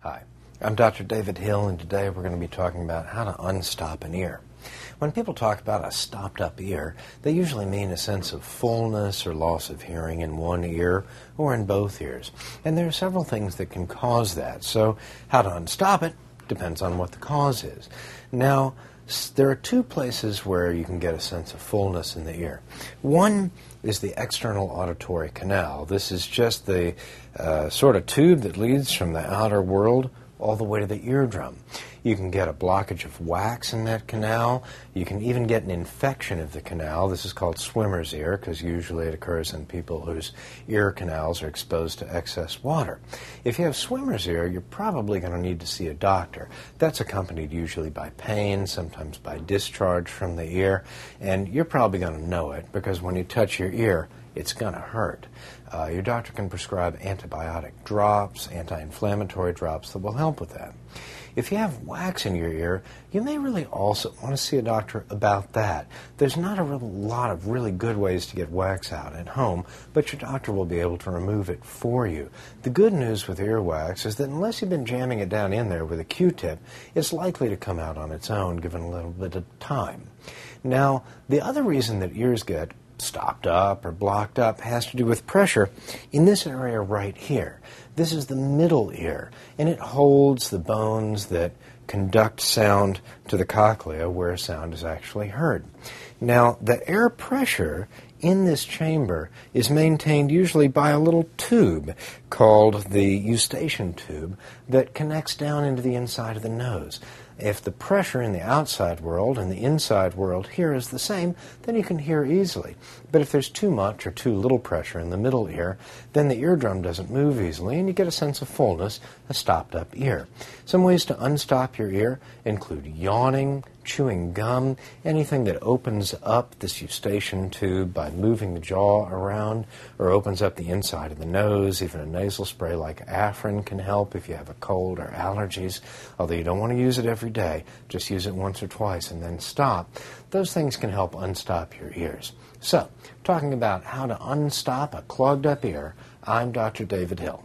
Hi, I'm Dr. David Hill, and today we're going to be talking about how to unstop an ear. When people talk about a stopped-up ear, they usually mean a sense of fullness or loss of hearing in one ear or in both ears. And there are several things that can cause that, so how to unstop it depends on what the cause is. Now, there are two places where you can get a sense of fullness in the ear. One is the external auditory canal. This is just the sort of tube that leads from the outer world all the way to the eardrum. You can get a blockage of wax in that canal. You can even get an infection of the canal. This is called swimmer's ear because usually it occurs in people whose ear canals are exposed to excess water. If you have swimmer's ear, you're probably going to need to see a doctor. That's accompanied usually by pain, sometimes by discharge from the ear, and you're probably going to know it because when you touch your ear, it's going to hurt. Your doctor can prescribe antibiotic drops, anti-inflammatory drops that will help with that. If you have wax in your ear, you may really also want to see a doctor about that. There's not a lot of really good ways to get wax out at home, but your doctor will be able to remove it for you. The good news with earwax is that unless you've been jamming it down in there with a Q-tip, it's likely to come out on its own given a little bit of time. Now, the other reason that ears get stopped up or blocked up has to do with pressure in this area right here. This is the middle ear, and it holds the bones that conduct sound to the cochlea where sound is actually heard. Now, the air pressure in this chamber is maintained usually by a little tube called the eustachian tube that connects down into the inside of the nose. If the pressure in the outside world and the inside world here is the same, then you can hear easily. But if there's too much or too little pressure in the middle ear, then the eardrum doesn't move easily and you get a sense of fullness, a stopped-up ear. Some ways to unstop your ear include yawning, chewing gum, anything that opens up this eustachian tube by moving the jaw around or opens up the inside of the nose. Even a nasal spray like Afrin can help if you have a cold or allergies, although you don't want to use it every day. Just use it once or twice and then stop. Those things can help unstop your ears. So, talking about how to unstop a clogged up ear, I'm Dr. David Hill.